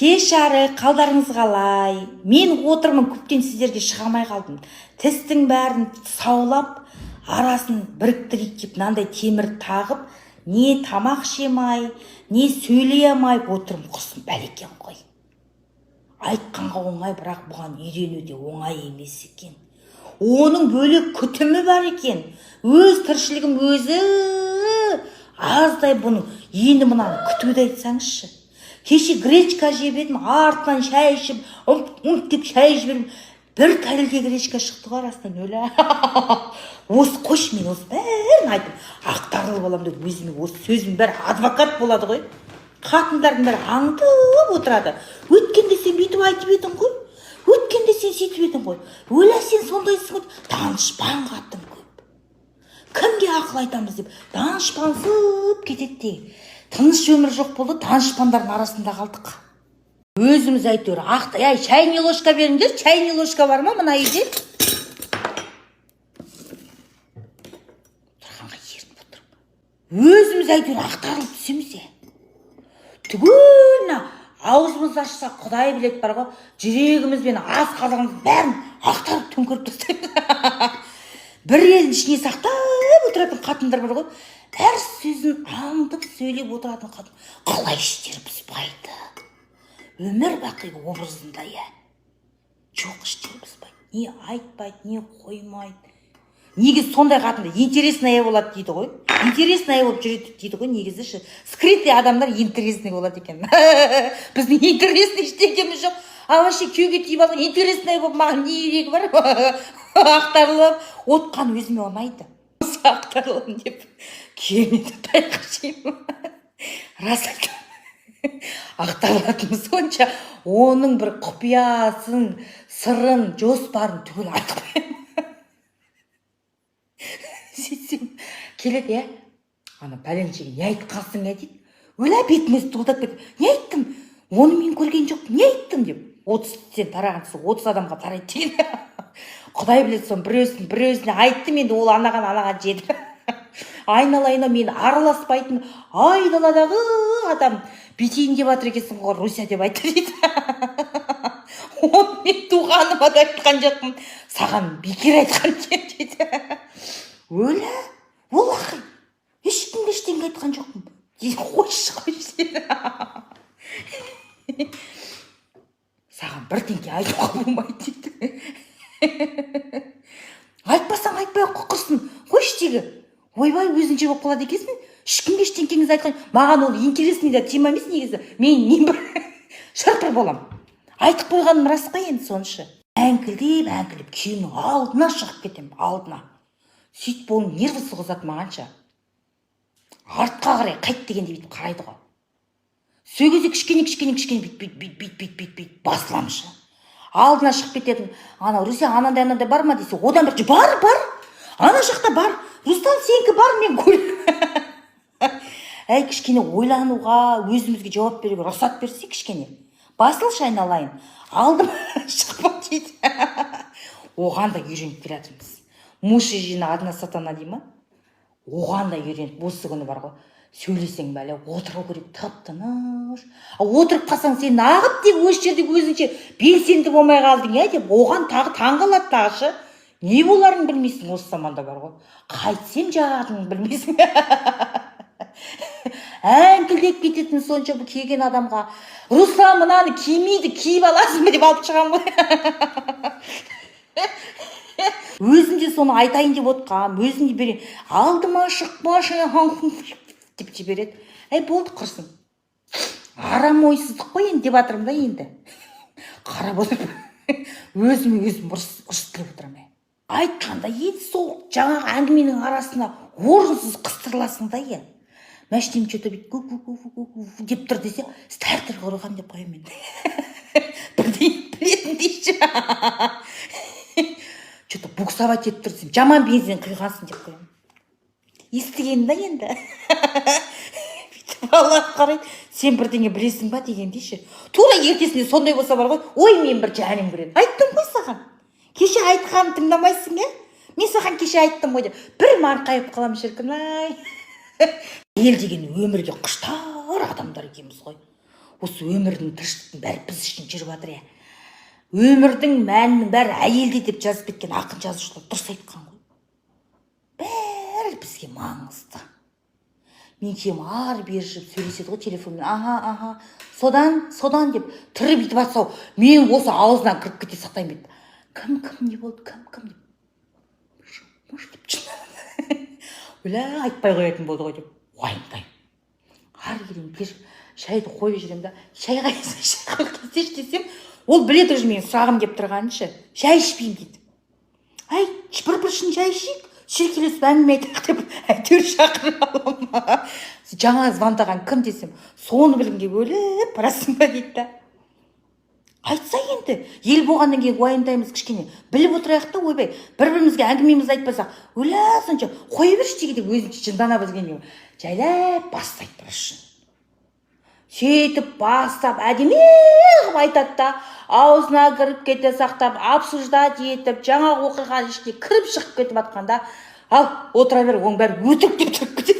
Кеш жарық, қалдарыңыз қалай? Мен отырмын, көптен сіздерге шығамай қалдым. Тістің бәрін саулап, арасын біріктірейік деп мынандай темір тағып, не тамақ жемай, не сөйлей алмай отырмын, құрсын бәлекен ғой. Айтқанға оңай, бірақ бұған үйрену де оңай емес екен. Оның бөлек күтімі бар екен. Өз тіршілігім өзі аздай бұның. Енді мұнаны күтуді айтсаңызшы. Кеше гречка жеп едім, артынан шай ішіп, деп шай жібердім. Бір тәлге гречка шықты ғой арасынан өлі. Осы қош, мен осы бәрін айтып, ақтарылып аламын деп өзіме осы сөзім бәрі адвокат болады ғой. Қатындардың бәрі аңдып отырады. Өткенде сен бүйтіп айтып едің ғой. Өткенде сен сөйтіп едің ғой. Өлі сен сондайсың ғой. Данышпан қатын көп. Кімге ақыл айтамыз деп данышпансып кетеді. Тыныш өмір жоқ болды, данышпандардың арасында қалдық. Өзіміз әйтеуір чайный ложка беріңдер. Чайный ложка бар ма мына үйде? Тұрғанға ерініп отырып. Өзіміз әйтеуір ақтарылып түсеміз де. Түгел аузымызды ашса Құдай білет бар ғой, жүрегімізбен ас қазанымыз бәрін ақтарып төңкеріп тастаймыз. Бір елдің ішіне сақтап отыратын қатындар бар ғой, әр сөзін аңдып сөйлеп отыратын қатын. Қалай іштері пыспайды. Өмір бақи образында жоқ іштері пыспайды. Не айтпайды, не қоймайды. Неге сондай қатынды интересная болады дейді ғой. Интересная болып жүреді дейді ғой негізі. Скрытый адамдар интересный болады екен. Біздің интересный ештеңеміз жоқ. Вообще күйеуге тиіп алған интересный болып маған не ерегі бар? Ақтарылып, отқан өзіме ұнайды. Осы ақтарылым деп күйеуіне тайқы жеймін. Рас айтам. Ақтарылатыны сонша оның бір құпиясын, сырын, жоспарын түгел айтып қоямын. Сөйтсем келеді, ана пәленшеге не айтқансың дейді. Өлә бетіміз тұлдап кетіп, не айттым? Оны мен көрген жоқ, не айттым деп. 30 сен тарағансыз, 30 адамға тарайды деген. Құдай біледі, сон бір-өзіне айттым, енді ол анаған жеді. Айналайына мен араласпайтын айдаладағы адам бетейін деп атыр екенсің ғой, Руся деп айтты дейді. Оны мен туғаныма да айтқан жоқпын, саған бекер айтқан екен дейді. Өлі, ол ақы, ешкімге ештеңе айтқан жоқпын. Қойшы дейді. Саған бірдеңе айтуға болмайды дейді. Айтпасаң айтпай құрсын, қойшы дейді. Ойбай, өзінше болып қалады екенсің. Ешкімге ештеңкеңіз айтқан. Маған ол интересный да тема емес негізі. Мен не бір шырпыр болам. Айтып қойғаным рас қой енді сонша. Әңкілдеп күйеуінің алдына шығып кетем, алдына. Сөйтіп оның нервісі қозады мағанша. Артқа қарай қайт дегенде бүйтіп қарайды ғой. Сөйгезе кішкене бүйтіп басыламшы. Алдына шығып кететін. Ана Руся анандай бар ма десе, одан бірінші бар. Ана жақта бар. Рустан сенікі бар, мен көрдім. Әй, кішкене ойлануға, өзімізге жауап беруге рұқсат берсе кішкене. Басылшы айналайын. Алдым шықпа дейді. Оған да үйреніп келатырмыз. Муж и жена одна сатана дей ма? Оған да үйреніп, осы күні бар ғой. Сөйлесең бәле, отыру керек, тып-тыныш. Отырып қалсаң сен ағып деп өз жерде өзінше белсенді болмай қалдың деп, оған тағы таңғалады тағышы. Не боларын білмейсің, осы заманда бар ғой. Қайтсем жағатынын білмейсің. Әңкілдеп кететін сонша бұл келген адамға. Руслан мынаны кимейді, киіп аласың ба деп алып шығам ғой. Өзінде соны айтайын деп отқам, өзінде берейін. Алдыма шықпашы деп жібереді. Әй, болды құрсын. Арам ойсыздық қой енді деп атырым да енді. Қарап отырып, өзім ұрыстырып отырам. Айтқанда ет сол жаңағы әңгіменің арасына орынсыз қыстырыласың да Мәштем что-то бүйтіп деп тұр десе, стартер құрған деп қоям мен. Бірден білетін дейші. Что-то буксовать етіп тұр десем, жаман бензин құйғансың деп қоям. Естіген да енді. Алла қарайды, сен бірдеңе білесің ба деген дейші. Тура ертесінде сондай болса бар ғой, ой мен бір жаным көреді. Айттым ғой саған. Кеше айтқанын тыңдамайсың, Мен саған кеше айттым ғой деп. Бір марқайып қалам шіркін-ай. Ел деген өмірге құштар адамдар екенбіз ғой. осы өмірдің тіршіліктің бәрі біз үшін жүріп жатыр иә. Өмірдің мәнінің бәрі әйелде деп жазып кеткен ақын жазушылар дұрыс айтқан ғой. Бәрі бізге маңызды. Мен кем ары бері жүріп сөйлеседі ғой телефонмен. Аха, содан деп түрі бүйтіп жатса, мен осы аузынан кіріп кете сақтаймын дейді. Кім не болды, кім деп. Может деп Өля айтпай қоятын болды ғой деп уайымдаймын. Ары келем, шайды қойып жүремін да, шай қайсаш десем, ол біледі уже менің сұрағым кеп тұрғанын шай ішпеймін дейді. Ай, бір шын шай ішейік, шеркелесіп әңгіме айтайық деп әйтеуір шақырып аламын. Жаңа звондаған кім десем, соны білгенге бөліп барасың ба дейді да. Айтса енді, ел болғаннан кейін уайымдаймыз кішкене. Біліп отырайық та, ойбай, бір-бірімізге әңгімемізді айтпасақ, өля сонша қойып берші деп өзінше жындана білгенге жайлап бастайды бір үшін. Сөйтіп бастап әдемі қылып айтады да, аузына кіріп кете сақтап, обсуждать етіп, жаңа оқиға ішіне кіріп шығып кетіп жатқанда, ал отыра бер, оның бәрі өтірік деп тұрып кетеді.